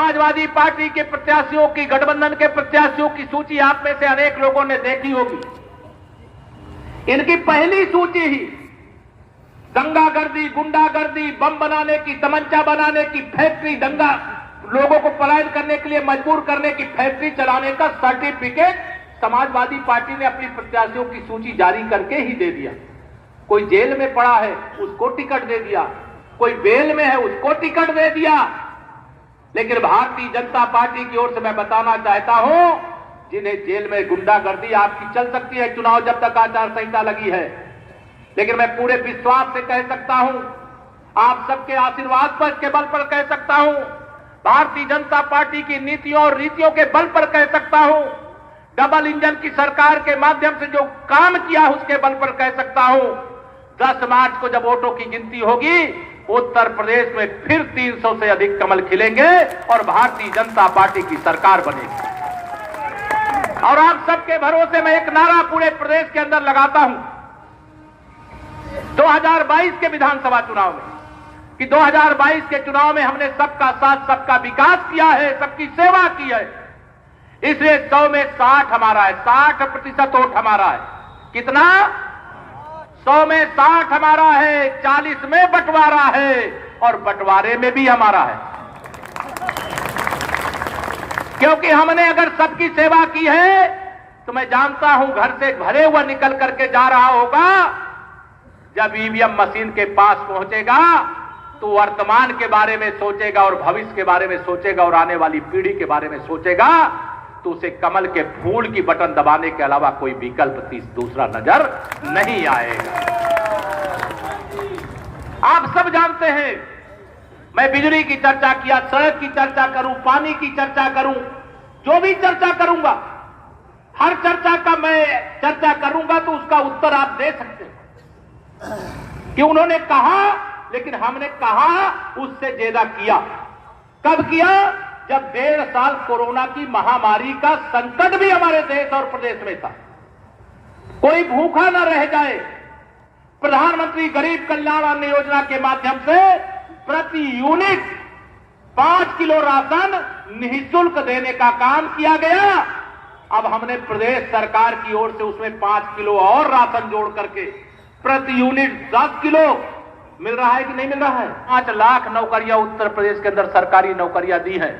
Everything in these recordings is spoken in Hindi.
समाजवादी पार्टी के प्रत्याशियों की, गठबंधन के प्रत्याशियों की सूची आप में से अनेक लोगों ने देखी होगी। इनकी पहली सूची ही दंगागर्दी, गुंडागर्दी, बम बनाने की, तमंचा बनाने की फैक्ट्री, दंगा लोगों को पलायन करने के लिए मजबूर करने की फैक्ट्री चलाने का सर्टिफिकेट समाजवादी पार्टी ने अपनी प्रत्याशियों की सूची जारी करके ही दे दिया। कोई जेल में पड़ा है उसको टिकट दे दिया, कोई बेल में है उसको टिकट दे दिया। लेकिन भारतीय जनता पार्टी की ओर से मैं बताना चाहता हूं, जिन्हें जेल में गुंडागर्दी आपकी चल सकती है चुनाव जब तक आचार संहिता लगी है, लेकिन मैं पूरे विश्वास से कह सकता हूं, आप सबके आशीर्वाद पर के बल पर कह सकता हूं, भारतीय जनता पार्टी की नीतियों और रीतियों के बल पर कह सकता हूं, डबल इंजन की सरकार के माध्यम से जो काम किया उसके बल पर कह सकता हूं, 10 मार्च को जब वोटों की गिनती होगी उत्तर प्रदेश में फिर 300 से अधिक कमल खिलेंगे और भारतीय जनता पार्टी की सरकार बनेगी। और आप सबके भरोसे में एक नारा पूरे प्रदेश के अंदर लगाता हूं 2022 के विधानसभा चुनाव में कि 2022 के चुनाव में हमने सबका साथ, सबका विकास किया है, सबकी सेवा की है, इसलिए 100 में 60 हमारा है, 60% वोट हमारा है। कितना? 100 में 60 हमारा है, 40 में बंटवारा है और बंटवारे में भी हमारा है। क्योंकि हमने अगर सबकी सेवा की है तो मैं जानता हूं घर से भरे हुआ निकल करके जा रहा होगा, जब ईवीएम मशीन के पास पहुंचेगा तो वर्तमान के बारे में सोचेगा और भविष्य के बारे में सोचेगा और आने वाली पीढ़ी के बारे में सोचेगा, तो उसे कमल के फूल की बटन दबाने के अलावा कोई विकल्प दूसरा नजर नहीं आएगा। आप सब जानते हैं, मैं बिजली की चर्चा किया, सड़क की चर्चा करूं, पानी की चर्चा करूं, जो भी चर्चा करूंगा, हर चर्चा का मैं चर्चा करूंगा तो उसका उत्तर आप दे सकते हैं कि उन्होंने कहा, लेकिन हमने कहा उससे ज्यादा किया। कब किया? जब 1.5 साल कोरोना की महामारी का संकट भी हमारे देश और प्रदेश में था, कोई भूखा न रह जाए। प्रधानमंत्री गरीब कल्याण अन्न योजना के माध्यम से प्रति यूनिट 5 किलो राशन निःशुल्क देने का काम किया गया। अब हमने प्रदेश सरकार की ओर से उसमें 5 किलो और राशन जोड़ करके प्रति यूनिट 10 किलो मिल रहा है कि नहीं मिल रहा है? 5 लाख नौकरियां उत्तर प्रदेश के अंदर सरकारी नौकरियां दी हैं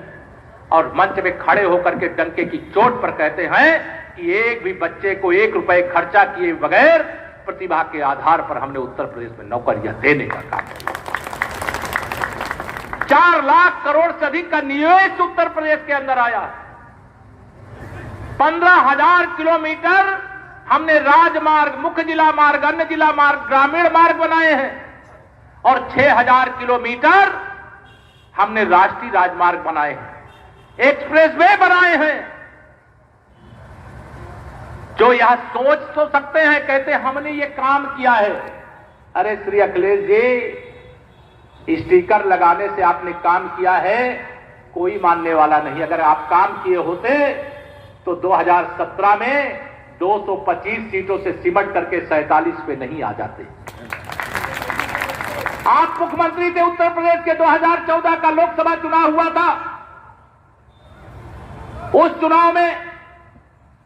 और मंच में खड़े होकर के डंके की चोट पर कहते हैं कि एक भी बच्चे को 1 रुपए खर्चा किए बगैर प्रतिभा के आधार पर हमने उत्तर प्रदेश में नौकरियां देने का काम किया। 4 लाख करोड़ से अधिक का निवेश उत्तर प्रदेश के अंदर आया। 15,000 किलोमीटर हमने राजमार्ग, मुख्य जिला मार्ग, अन्य जिला मार्ग, ग्रामीण मार्ग बनाए हैं और 6,000 किलोमीटर हमने राष्ट्रीय राजमार्ग बनाए हैं, एक्सप्रेसवे बनाए हैं। जो यह सोच तो सकते हैं, कहते हैं हमने ये काम किया है। अरे श्री अखिलेश जी, स्टिकर लगाने से आपने काम किया है कोई मानने वाला नहीं। अगर आप काम किए होते तो 2017 में 225 सीटों से सिमट करके 47 पे नहीं आ जाते। आप मुख्यमंत्री थे उत्तर प्रदेश के, 2014 का लोकसभा चुनाव हुआ था। उस चुनाव में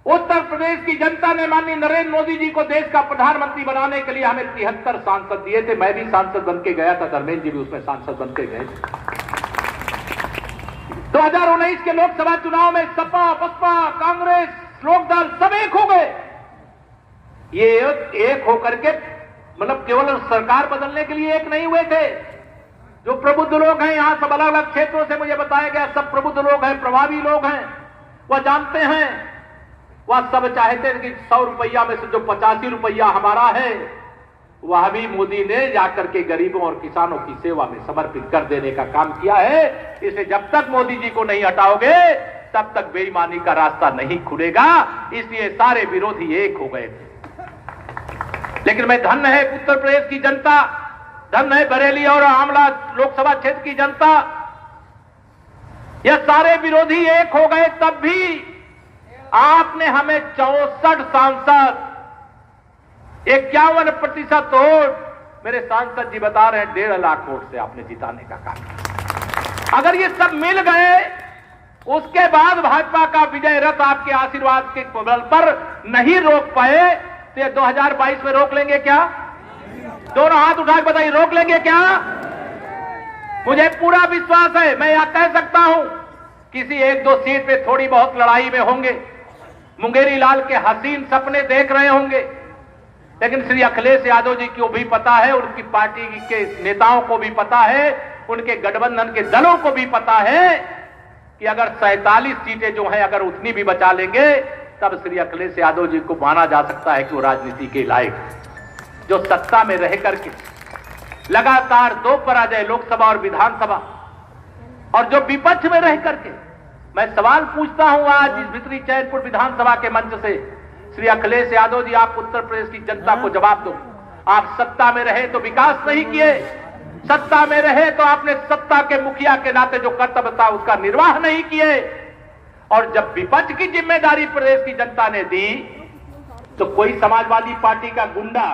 उत्तर प्रदेश की जनता ने माननीय नरेंद्र मोदी जी को देश का प्रधानमंत्री बनाने के लिए हमें 73 सांसद दिए थे। मैं भी सांसद बन के गया था, धर्मेंद्र जी भी उसमें सांसद बन के गए थे। 2019 के लोकसभा चुनाव में सपा, बसपा, कांग्रेस, लोकदल सब एक हो गए। ये एक होकर के मतलब केवल सरकार बदलने के लिए एक नहीं हुए थे। जो प्रबुद्ध लोग हैं यहां, सब अलग अलग क्षेत्रों से मुझे बताया गया, सब प्रबुद्ध लोग हैं, प्रभावी लोग हैं, वह जानते हैं, वह सब चाहते हैं कि 100 रुपया में से जो 85 रुपया हमारा है वह भी मोदी ने जाकर के गरीबों और किसानों की सेवा में समर्पित कर देने का काम किया है। इसलिए जब तक मोदी जी को नहीं हटाओगे तब तक बेईमानी का रास्ता नहीं खुलेगा। इसलिए सारे विरोधी एक हो गए थे। लेकिन मैं धन्य है उत्तर प्रदेश की जनता, धन्य है बरेली और आमला लोकसभा क्षेत्र की जनता, यह सारे विरोधी एक हो गए। तब भी आपने हमें 64 सांसद, 51% वोट, मेरे सांसद जी बता रहे हैं 1.5 लाख वोट से आपने जिताने का काम। अगर ये सब मिल गए उसके बाद भाजपा का विजय रथ आपके आशीर्वाद के बल पर नहीं रोक पाए तो ये 2022 में रोक लेंगे क्या? दोनों हाथ उठा के बताइए, रोक लेंगे क्या? मुझे पूरा विश्वास है, मैं यह कह सकता हूं, किसी एक दो सीट पे थोड़ी बहुत लड़ाई में होंगे, मुंगेरी लाल के हसीन सपने देख रहे होंगे, लेकिन श्री अखिलेश यादव जी को भी पता है, उनकी पार्टी के नेताओं को भी पता है, उनके गठबंधन के दलों को भी पता है कि अगर 47 सीटें जो हैं अगर उतनी भी बचा लेंगे तब श्री अखिलेश यादव जी को माना जा सकता है कि वो राजनीति के लायक, जो सत्ता में रह करके लगातार 2 पराजय लोकसभा और विधानसभा, और जो विपक्ष में रह करके, मैं सवाल पूछता हूं आज इस भीतरी चैनपुर विधानसभा के मंच से, श्री अखिलेश यादव जी, आप उत्तर प्रदेश की जनता को जवाब दो। आप सत्ता में रहे तो विकास नहीं किए, सत्ता में रहे तो आपने सत्ता के मुखिया के नाते जो कर्तव्य था उसका निर्वाह नहीं किए, और जब विपक्ष की जिम्मेदारी प्रदेश की जनता ने दी तो कोई समाजवादी पार्टी का गुंडा